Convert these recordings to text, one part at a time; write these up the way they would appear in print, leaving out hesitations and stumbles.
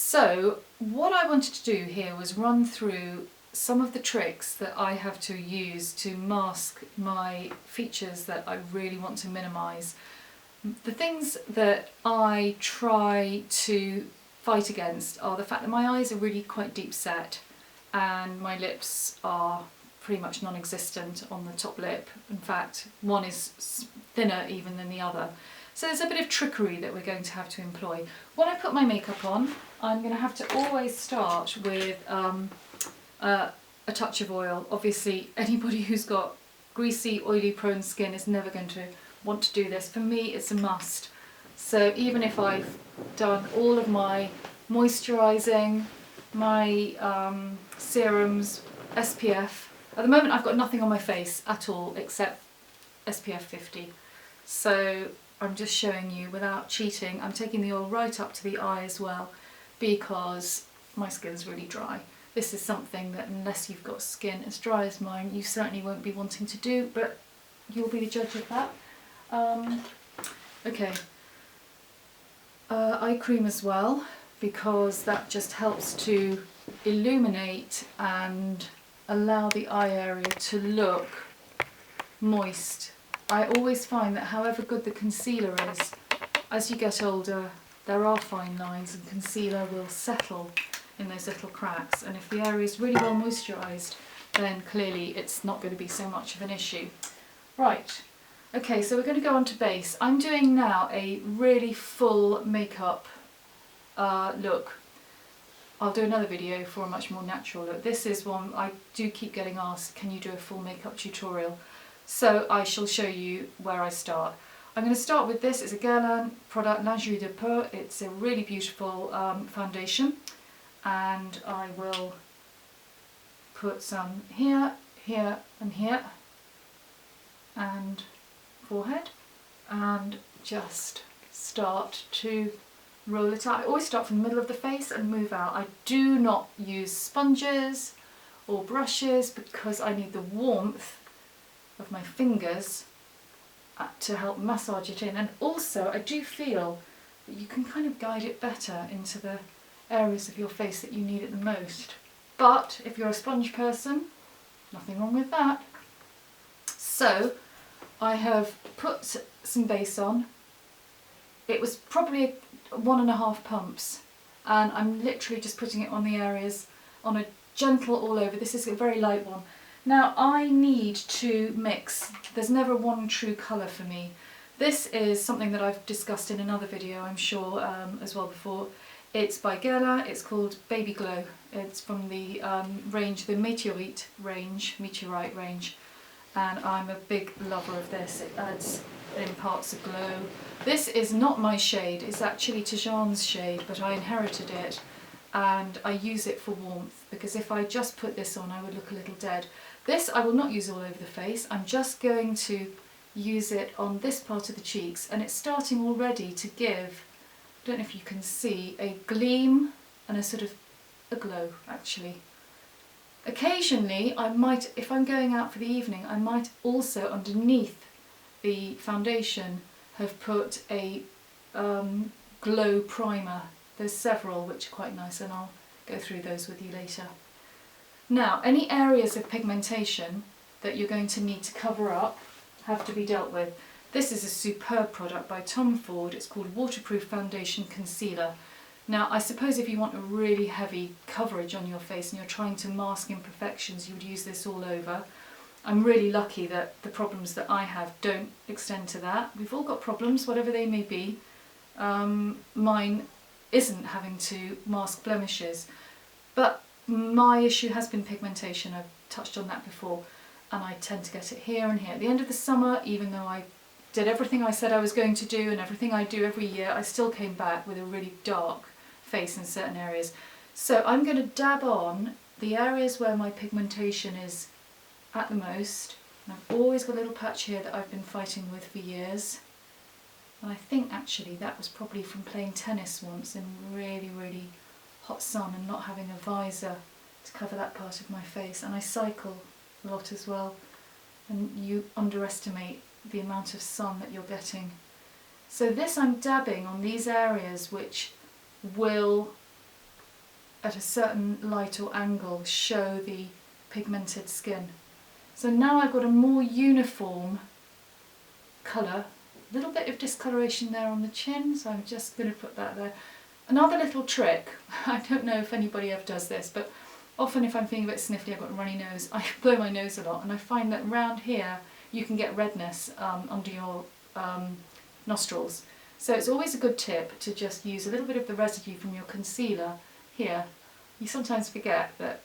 So what I wanted to do here was run through some of the tricks that I have to use to mask my features that I really want to minimise. The things that I try to fight against are the fact that my eyes are really quite deep set and my lips are pretty much non-existent on the top lip. In fact, one is thinner even than the other. So there's a bit of trickery that we're going to have to employ. When I put my makeup on, I'm going to have to always start with a touch of oil. Obviously, anybody who's got greasy, oily, prone skin is never going to want to do this. For me, it's a must. So even if I've done all of my moisturising, my serums, SPF, at the moment I've got nothing on my face at all except SPF 50. So I'm just showing you without cheating. I'm taking the oil right up to the eye as well because my skin's really dry. This is something that unless you've got skin as dry as mine, you certainly won't be wanting to do, but you'll be the judge of that. Okay, eye cream as well, because that just helps to illuminate and allow the eye area to look moist. I always find that however good the concealer is, as you get older there are fine lines and concealer will settle in those little cracks, and if the area is really well moisturised then clearly it's not going to be so much of an issue. Right, okay, so we're going to go on to base. I'm doing now a really full makeup look. I'll do another video for a much more natural look. This is one I do keep getting asked, can you do a full makeup tutorial? So I shall show you where I start. I'm going to start with this. It's a Guerlain product, Lingerie de Peau. It's a really beautiful foundation, and I will put some here, here and here, and forehead, and just start to roll it out. I always start from the middle of the face and move out. I do not use sponges or brushes because I need the warmth of my fingers to help massage it in, and also I do feel that you can kind of guide it better into the areas of your face that you need it the most. But if you're a sponge person, nothing wrong with that. So I have put some base on. It was probably 1.5 pumps, and I'm literally just putting it on the areas on a gentle all over. This is a very light one. Now I need to mix. There's never one true colour for me. This is something that I've discussed in another video, I'm sure, as well before. It's by Guerlain. It's called Baby Glow. It's from the range, the Meteorite range, and I'm a big lover of this. It imparts a glow. This is not my shade. It's actually Tijan's shade, but I inherited it, and I use it for warmth because if I just put this on I would look a little dead. This I will not use all over the face. I'm just going to use it on this part of the cheeks, and it's starting already to give, I don't know if you can see, a gleam and a sort of a glow actually. Occasionally I might, if I'm going out for the evening, I might also underneath the foundation have put a glow primer. There's several which are quite nice, and I'll go through those with you later. Now, any areas of pigmentation that you're going to need to cover up have to be dealt with. This is a superb product by Tom Ford. It's called Waterproof Foundation Concealer. Now, I suppose if you want a really heavy coverage on your face and you're trying to mask imperfections, you would use this all over. I'm really lucky that the problems that I have don't extend to that. We've all got problems, whatever they may be. Mine isn't having to mask blemishes, but my issue has been pigmentation. I've touched on that before, and I tend to get it here and here. At the end of the summer, even though I did everything I said I was going to do and everything I do every year, I still came back with a really dark face in certain areas. So I'm going to dab on the areas where my pigmentation is at the most, and I've always got a little patch here that I've been fighting with for years, and I think actually that was probably from playing tennis once in really, really hot sun and not having a visor to cover that part of my face. And I cycle a lot as well, and you underestimate the amount of sun that you're getting. So this I'm dabbing on these areas which will at a certain light or angle show the pigmented skin. So now I've got a more uniform colour, a little bit of discoloration there on the chin, so I'm just going to put that there. Another little trick, I don't know if anybody ever does this, but often if I'm feeling a bit sniffly, I've got a runny nose, I blow my nose a lot, and I find that around here you can get redness under your nostrils. So it's always a good tip to just use a little bit of the residue from your concealer here. You sometimes forget that,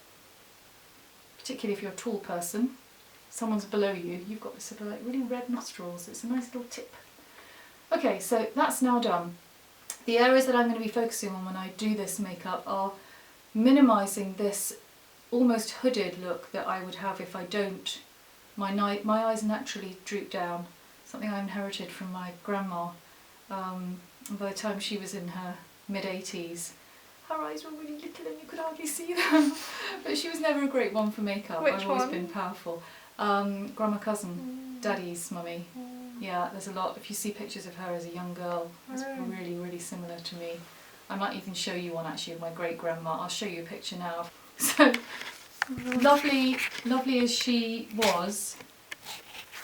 particularly if you're a tall person, someone's below you, you've got this sort of like really red nostrils. It's a nice little tip. Okay, so that's now done. The areas that I'm going to be focusing on when I do this makeup are minimising this almost hooded look that I would have if I don't. My eyes naturally droop down, something I inherited from my grandma. And by the time she was in her mid-80s, her eyes were really little and you could hardly see them. But she was never a great one for makeup. Which I've always one? been powerful. Grandma cousin, Daddy's mummy. Yeah, there's a lot. If you see pictures of her as a young girl, it's really, really similar to me. I might even show you one actually of my great grandma. I'll show you a picture now. So lovely as she was,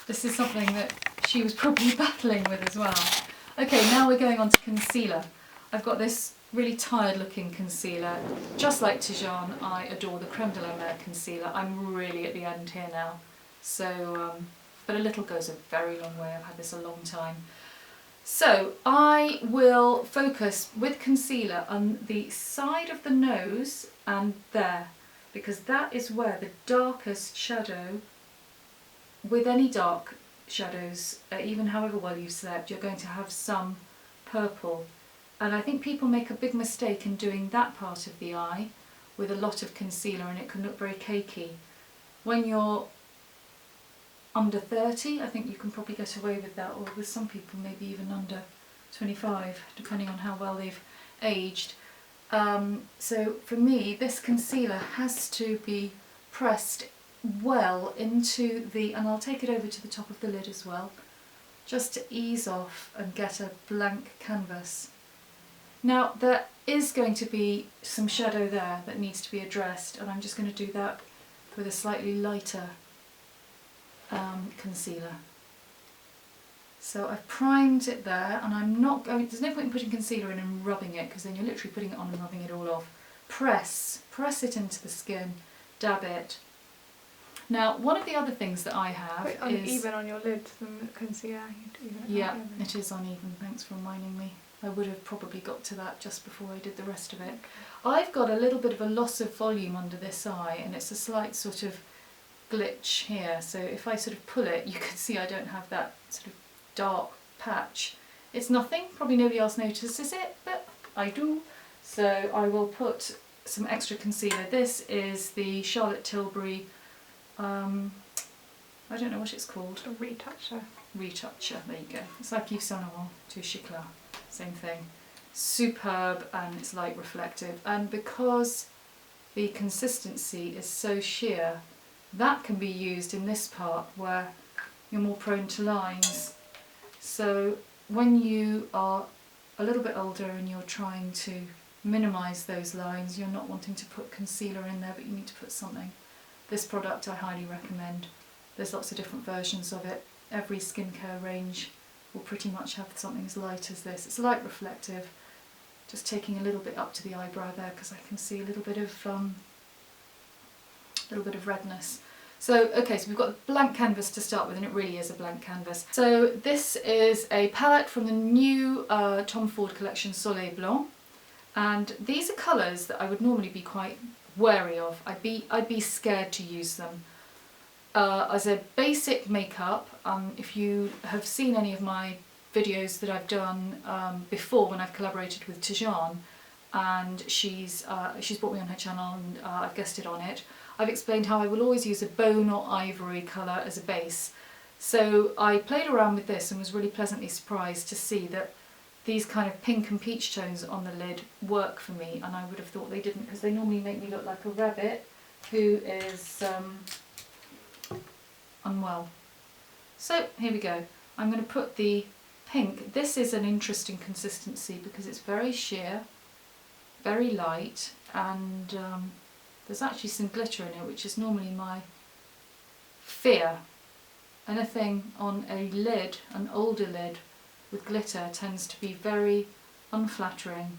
this is something that she was probably battling with as well. Okay, now we're going on to concealer. I've got this really tired looking concealer. Just like Tijan, I adore the Creme de la Mer concealer. I'm really at the end here now. So, but a little goes a very long way. I've had this a long time. So I will focus with concealer on the side of the nose and there, because that is where the darkest shadow, with any dark shadows, even however well you've slept, you're going to have some purple. And I think people make a big mistake in doing that part of the eye with a lot of concealer, and it can look very cakey. When you're under 30, I think you can probably get away with that, or with some people maybe even under 25, depending on how well they've aged. So for me, this concealer has to be pressed well into the, and I'll take it over to the top of the lid as well, just to ease off and get a blank canvas. Now there is going to be some shadow there that needs to be addressed, and I'm just going to do that with a slightly lighter concealer. So I've primed it there, and I'm not going, there's no point in putting concealer in and rubbing it, because then you're literally putting it on and rubbing it all off. Press it into the skin, dab it. Now, one of the other things that I have is... uneven on your lid, the concealer. Yeah, it is uneven, thanks for reminding me. I would have probably got to that just before I did the rest of it. Okay. I've got a little bit of a loss of volume under this eye, and it's a slight sort of glitch here. So if I sort of pull it, you can see I don't have that sort of dark patch. It's nothing, probably nobody else notices it, but I do. So I will put some extra concealer. This is the Charlotte Tilbury, I don't know what it's called. A retoucher. Retoucher, there you go. It's like Yves Saint Laurent to Cncealer, same thing. Superb, and it's light reflective. And because the consistency is so sheer, that can be used in this part where you're more prone to lines. So when you are a little bit older and you're trying to minimise those lines, you're not wanting to put concealer in there, but you need to put something. This product I highly recommend. There's lots of different versions of it. Every skincare range will pretty much have something as light as this. It's light reflective, just taking a little bit up to the eyebrow there because I can see a little bit of redness. So okay, so we've got a blank canvas to start with, and it really is a blank canvas. So this is a palette from the new Tom Ford collection, Soleil Blanc, and these are colours that I would normally be quite wary of. I'd be scared to use them. As a basic makeup, if you have seen any of my videos that I've done before when I've collaborated with Tijan, and she's brought me on her channel and I've guested on it, I've explained how I will always use a bone or ivory colour as a base. So I played around with this and was really pleasantly surprised to see that these kind of pink and peach tones on the lid work for me, and I would have thought they didn't, because they normally make me look like a rabbit who is unwell. So here we go. I'm going to put the pink. This is an interesting consistency because it's very sheer, very light, and there's actually some glitter in it, which is normally my fear. Anything on a lid, an older lid with glitter, tends to be very unflattering.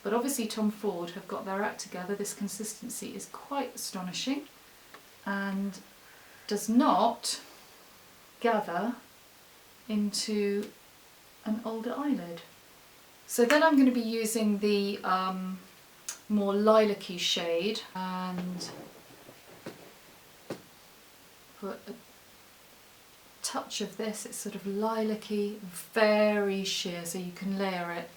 But obviously Tom Ford have got their act together. This consistency is quite astonishing and does not gather into an older eyelid. So then I'm going to be using the more lilac-y shade and put a touch of this. It's sort of lilac-y, very sheer, so you can layer it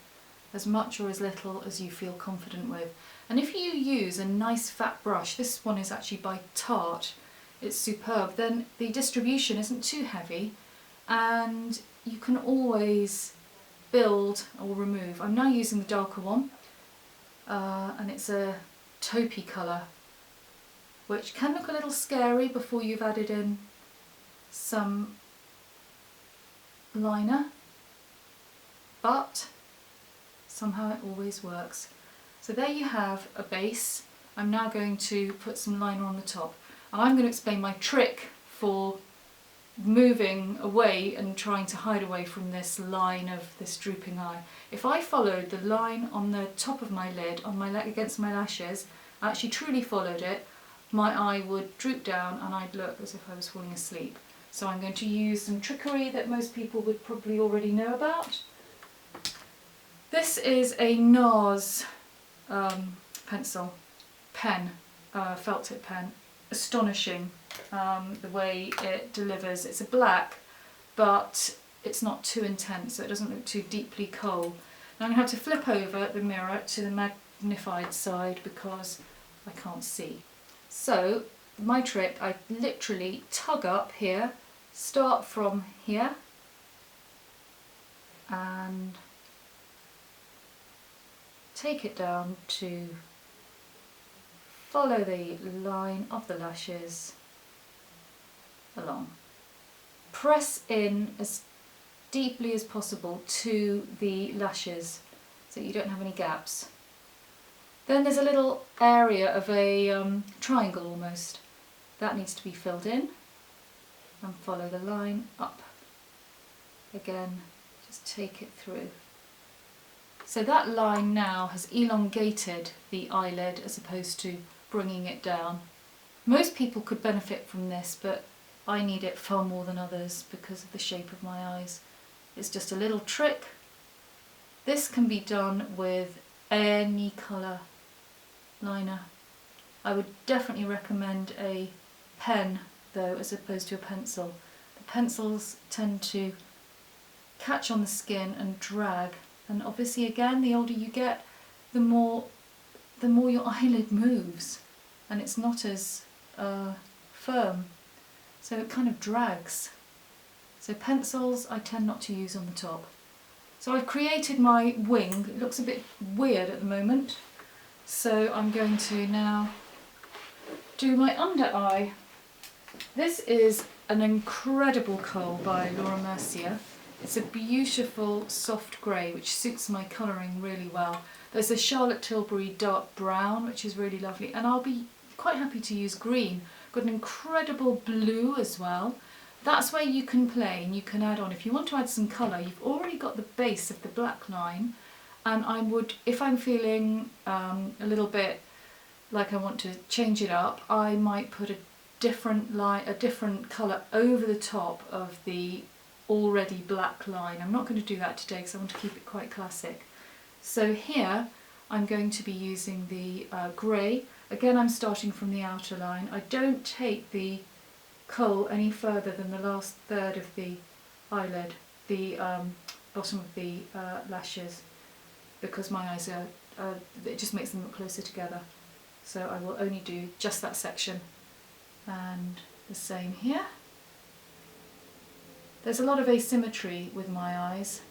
as much or as little as you feel confident with. And if you use a nice fat brush, this one is actually by Tarte, it's superb, then the distribution isn't too heavy and you can always build or remove. I'm now using the darker one and it's a taupey colour, which can look a little scary before you've added in some liner, but somehow it always works. So there you have a base. I'm now going to put some liner on the top, and I'm going to explain my trick for moving away and trying to hide away from this line of this drooping eye. If I followed the line on the top of my lid, on my against my lashes, I actually truly followed it, my eye would droop down and I'd look as if I was falling asleep. So I'm going to use some trickery that most people would probably already know about. This is a Nars pen, felt tip pen. Astonishing the way it delivers. It's a black, but it's not too intense, so it doesn't look too deeply coal. Now I'm going to have to flip over the mirror to the magnified side because I can't see. So my trick, I literally tug up here, start from here and take it down to follow the line of the lashes along. Press in as deeply as possible to the lashes so you don't have any gaps. Then there's a little area of a triangle almost. That needs to be filled in and follow the line up. Again, just take it through. So that line now has elongated the eyelid as opposed to bringing it down. Most people could benefit from this, but I need it far more than others because of the shape of my eyes. It's just a little trick. This can be done with any colour liner. I would definitely recommend a pen though as opposed to a pencil. The pencils tend to catch on the skin and drag, and obviously again the older you get, the more your eyelid moves and it's not as firm, so it kind of drags. So pencils I tend not to use on the top. So I've created my wing. It looks a bit weird at the moment, so I'm going to now do my under eye. This is an incredible kohl by Laura Mercier. It's a beautiful soft grey which suits my colouring really well. There's a Charlotte Tilbury dark brown which is really lovely, and I'll be quite happy to use green. Got an incredible blue as well. That's where you can play and you can add on. If you want to add some colour, you've already got the base of the black line, and I would, if I'm feeling a little bit like I want to change it up, I might put a different colour over the top of the already black line. I'm not going to do that today because I want to keep it quite classic. So here I'm going to be using the grey. Again, I'm starting from the outer line. I don't take the kohl any further than the last third of the eyelid, the bottom of the lashes, because my eyes are, it just makes them look closer together. So I will only do just that section, and the same here. There's a lot of asymmetry with my eyes.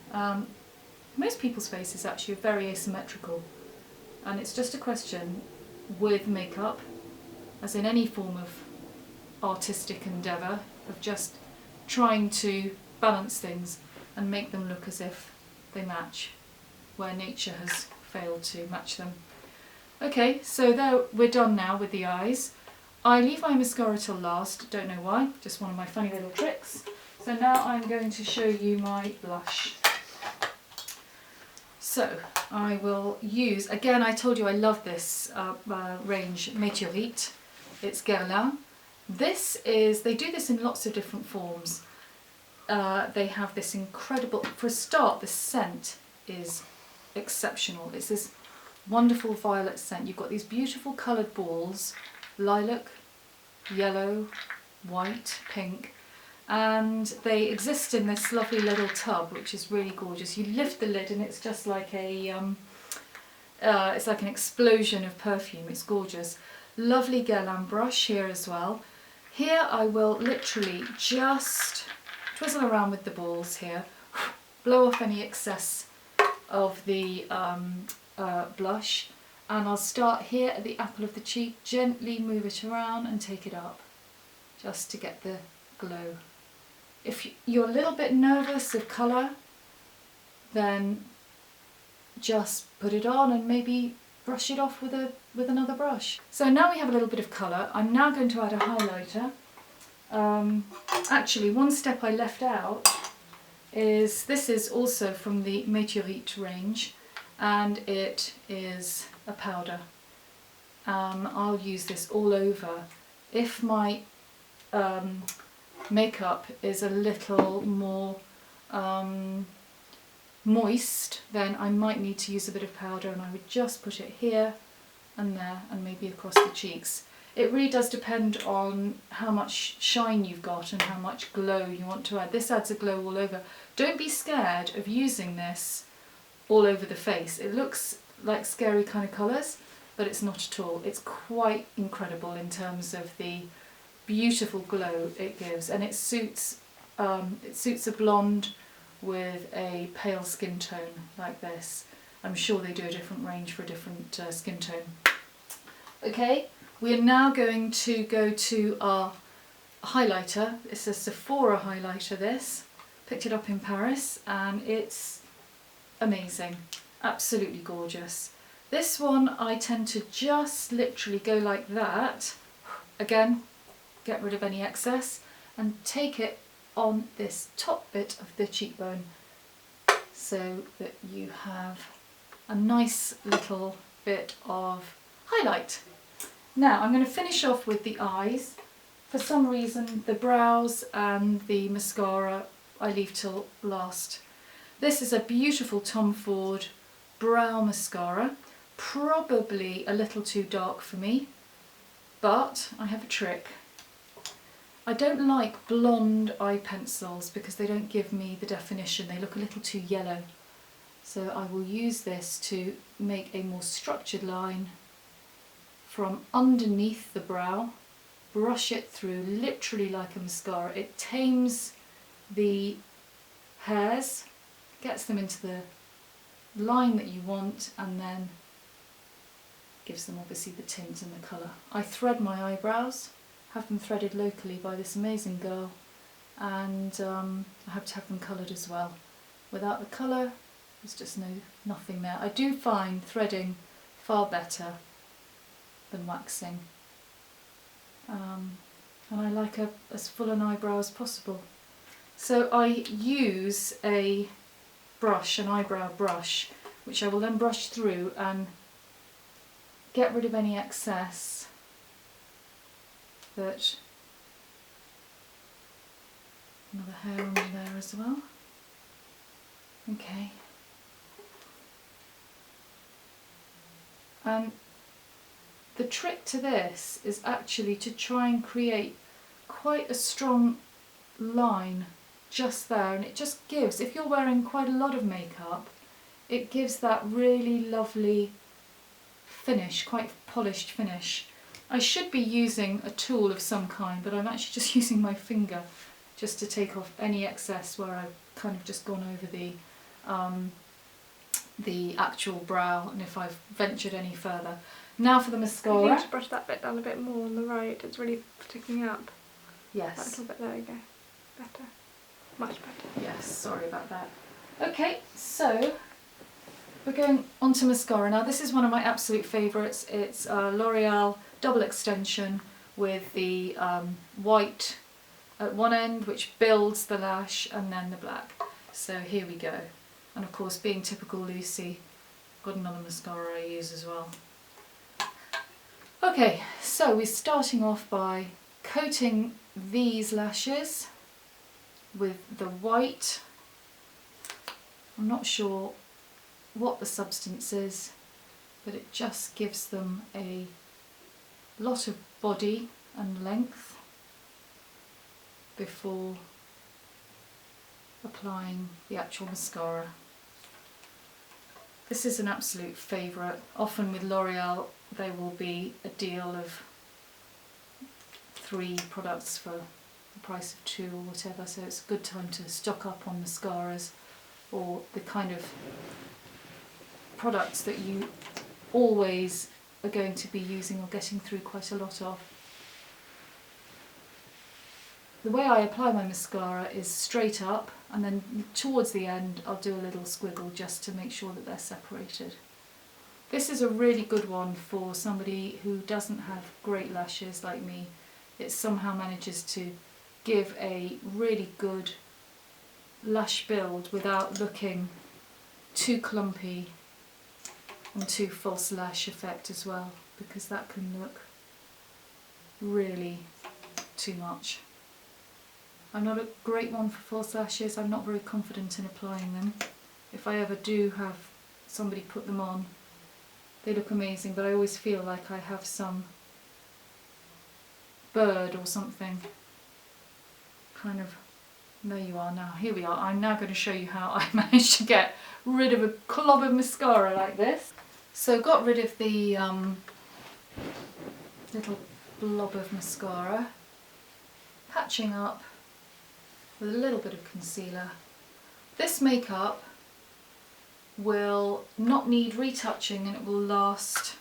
Most people's faces actually are very asymmetrical, and it's just a question with makeup, as in any form of artistic endeavour, of just trying to balance things and make them look as if they match, where nature has failed to match them. Okay, so there we're done now with the eyes. I leave my mascara till last, don't know why, just one of my funny little tricks. So now I'm going to show you my blush. So I will use, again I told you I love this range Meteorite, it's Guerlain. This is, they do this in lots of different forms. They have this incredible, for a start the scent is exceptional. It's this wonderful violet scent. You've got these beautiful coloured balls, lilac, yellow, white, pink, and they exist in this lovely little tub which is really gorgeous. You lift the lid and it's just like a it's like an explosion of perfume. It's gorgeous. Lovely Guerlain brush here as well. Here I will literally just twizzle around with the balls here, blow off any excess of the blush, and I'll start here at the apple of the cheek, gently move it around and take it up just to get the glow. If you're a little bit nervous of colour, then just put it on and maybe brush it off with another brush. So now we have a little bit of colour. I'm now going to add a highlighter. Actually, one step I left out is, this is also from the Meteorite range, and it is a powder. I'll use this all over. If my makeup is a little more moist, then I might need to use a bit of powder, and I would just put it here and there and maybe across the cheeks. It really does depend on how much shine you've got and how much glow you want to add. This adds a glow all over. Don't be scared of using this all over the face. It looks like scary kind of colours, but it's not at all. It's quite incredible in terms of the beautiful glow it gives, and it suits a blonde with a pale skin tone like this. I'm sure they do a different range for a different skin tone. Okay, we are now going to go to our highlighter. It's a Sephora highlighter, this. Picked it up in Paris and it's amazing, absolutely gorgeous. This one I tend to just literally go like that. Again, get rid of any excess and take it on this top bit of the cheekbone so that you have a nice little bit of highlight. Now I'm going to finish off with the eyes. For some reason the brows and the mascara I leave till last. This is a beautiful Tom Ford brow mascara, probably a little too dark for me, but I have a trick. I don't like blonde eye pencils because they don't give me the definition, they look a little too yellow. So I will use this to make a more structured line from underneath the brow, brush it through literally like a mascara. It tames the hairs, gets them into the line that you want, and then gives them obviously the tint and the colour. I thread my eyebrows, have them threaded locally by this amazing girl, and I have to have them coloured as well. Without the colour, there's just nothing there. I do find threading far better than waxing, and I like as full an eyebrow as possible. So I use a brush, an eyebrow brush, which I will then brush through and get rid of any excess that, another hair on there as well. Okay. And the trick to this is actually to try and create quite a strong line just there, and it just gives, if you're wearing quite a lot of makeup, it gives that really lovely finish, quite polished finish. I should be using a tool of some kind, but I'm actually just using my finger just to take off any excess where I've kind of just gone over the actual brow, and if I've ventured any further. Now for the mascara. You need to brush that bit down a bit more on the right, it's really sticking up. Yes. That little bit, there you go. Better. Much better. Yes, sorry about that. Okay, so We're going on to mascara now. This is one of my absolute favourites. It's L'Oreal Double Extension with the white at one end, which builds the lash, and then the black. So here we go. And of course, being typical Lucy, got another mascara I use as well. Okay, so we're starting off by coating these lashes with the white. I'm not sure what the substance is, but it just gives them a lot of body and length before applying the actual mascara. This is an absolute favourite. Often with L'Oreal there will be a deal of 3 products for the price of 2 or whatever, so it's a good time to stock up on mascaras or the kind of products that you always are going to be using or getting through quite a lot of. The way I apply my mascara is straight up, and then towards the end I'll do a little squiggle just to make sure that they're separated. This is a really good one for somebody who doesn't have great lashes like me. It somehow manages to give a really good lash build without looking too clumpy and too false lash effect as well, because that can look really too much. I'm not a great one for false lashes. I'm not very confident in applying them. If I ever do have somebody put them on, they look amazing, but I always feel like I have some bird or something kind of. There you are now. Here we are. I'm now going to show you how I managed to get rid of a glob of mascara like this. So got rid of the little blob of mascara, patching up with a little bit of concealer. This makeup will not need retouching and it will last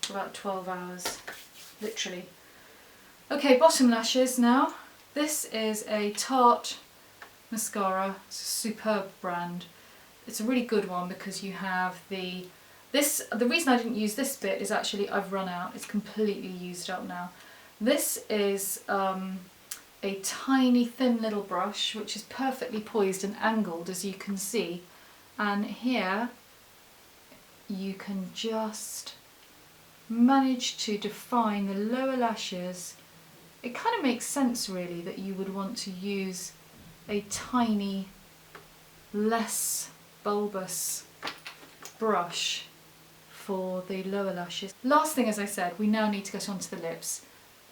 for about 12 hours, literally. Okay, bottom lashes now. This is a Tarte mascara. It's a superb brand. It's a really good one because you have the reason I didn't use this bit is actually I've run out. It's completely used up now. This is a tiny thin little brush which is perfectly poised and angled, as you can see, and here you can just manage to define the lower lashes. It kind of makes sense really that you would want to use a tiny, less bulbous brush for the lower lashes. Last thing, as I said, we now need to get onto the lips.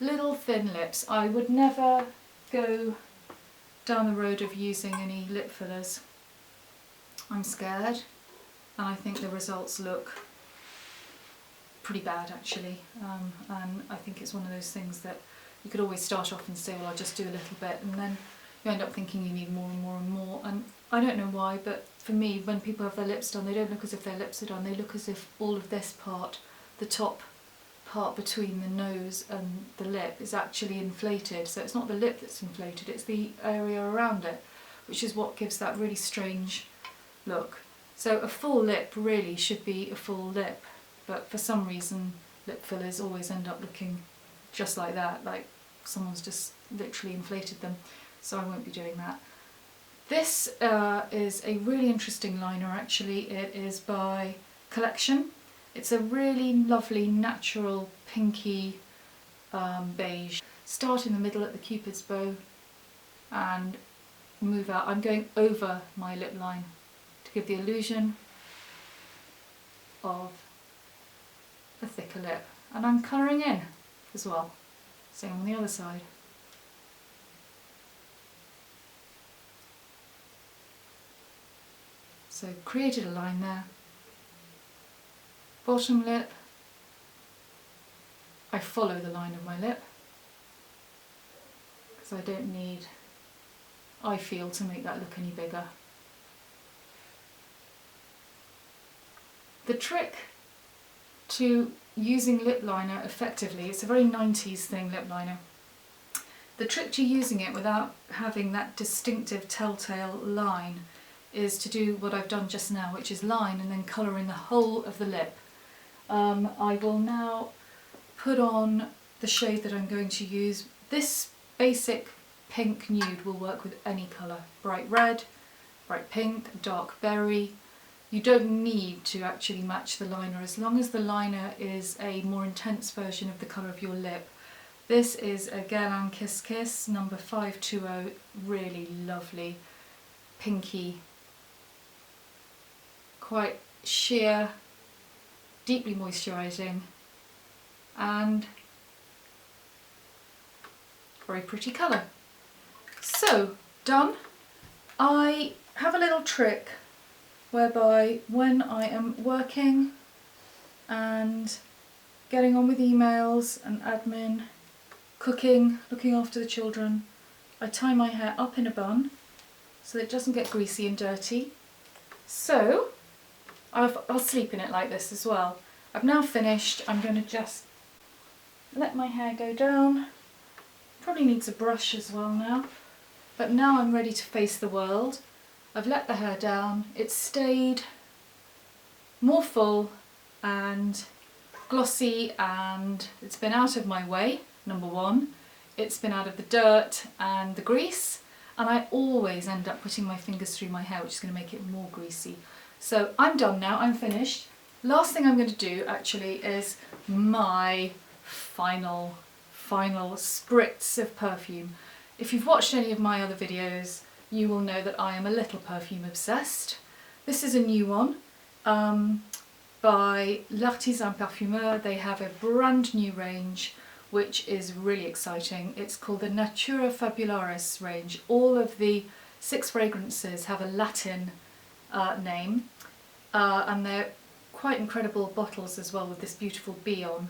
Little thin lips. I would never go down the road of using any lip fillers. I'm scared, and I think the results look pretty bad actually, and I think it's one of those things that you could always start off and say, well, I'll just do a little bit, and then you end up thinking you need more and more and more. And I don't know why, but for me, when people have their lips done, they don't look as if their lips are done. They look as if all of this part, the top part between the nose and the lip, is actually inflated. So it's not the lip that's inflated, it's the area around it, which is what gives that really strange look. So a full lip really should be a full lip, but for some reason lip fillers always end up looking just like that, like someone's just literally inflated them. So I won't be doing that. This is a really interesting liner actually. It is by Collection. It's a really lovely natural pinky beige. Start in the middle at the Cupid's bow and move out. I'm going over my lip line to give the illusion of a thicker lip, and I'm colouring in as well. Same on the other side. So created a line there. Bottom lip, I follow the line of my lip because I don't need, I feel, to make that look any bigger. The trick to using lip liner effectively, it's a very 90s thing, lip liner. The trick to using it without having that distinctive telltale line is to do what I've done just now, which is line and then colour in the whole of the lip. I will now put on the shade that I'm going to use. This basic pink nude will work with any colour. Bright red, bright pink, dark berry. You don't need to actually match the liner as long as the liner is a more intense version of the colour of your lip. This is a Guerlain Kiss Kiss number 520, really lovely, pinky, quite sheer, deeply moisturising and very pretty colour. So, done. I have a little trick whereby when I am working and getting on with emails and admin, cooking, looking after the children, I tie my hair up in a bun so that it doesn't get greasy and dirty. So I'll sleep in it like this as well. I've now finished. I'm going to just let my hair go down. Probably needs a brush as well now. But now I'm ready to face the world. I've let the hair down. It's stayed more full and glossy, and it's been out of my way, number one. It's been out of the dirt and the grease, and I always end up putting my fingers through my hair, which is going to make it more greasy. So I'm done now, I'm finished. Last thing I'm going to do actually is my final spritz of perfume. If you've watched any of my other videos, you will know that I am a little perfume obsessed. This is a new one by L'Artisan Parfumeur. They have a brand new range which is really exciting. It's called the Natura Fabularis range. All of the 6 fragrances have a Latin name, and they're quite incredible bottles as well with this beautiful bee on.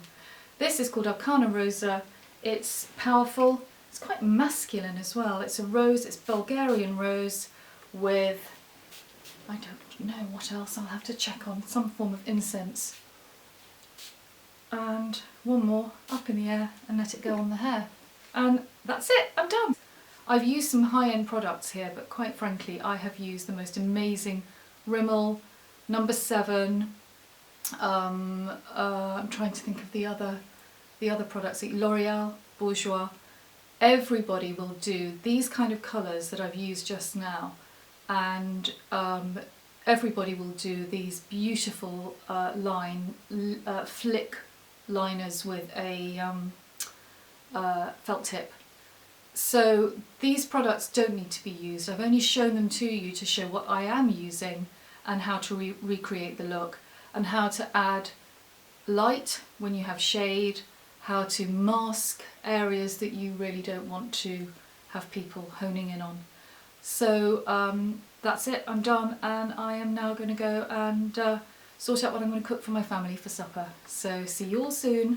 This is called Arcana Rosa. It's powerful, it's quite masculine as well. It's a rose, it's Bulgarian rose with, I don't know what else, I'll have to check on, some form of incense. And one more up in the air and let it go on the hair. And that's it, I'm done. I've used some high-end products here, but quite frankly I have used the most amazing Rimmel, number 7, I'm trying to think of the other products, like L'Oreal, Bourjois. Everybody will do these kind of colours that I've used just now, and everybody will do these beautiful flick liners with a felt tip. So these products don't need to be used. I've only shown them to you to show what I am using and how to recreate the look, and how to add light when you have shade, how to mask areas that you really don't want to have people honing in on. So that's it, I'm done, and I am now going to go and sort out what I'm going to cook for my family for supper. So see you all soon.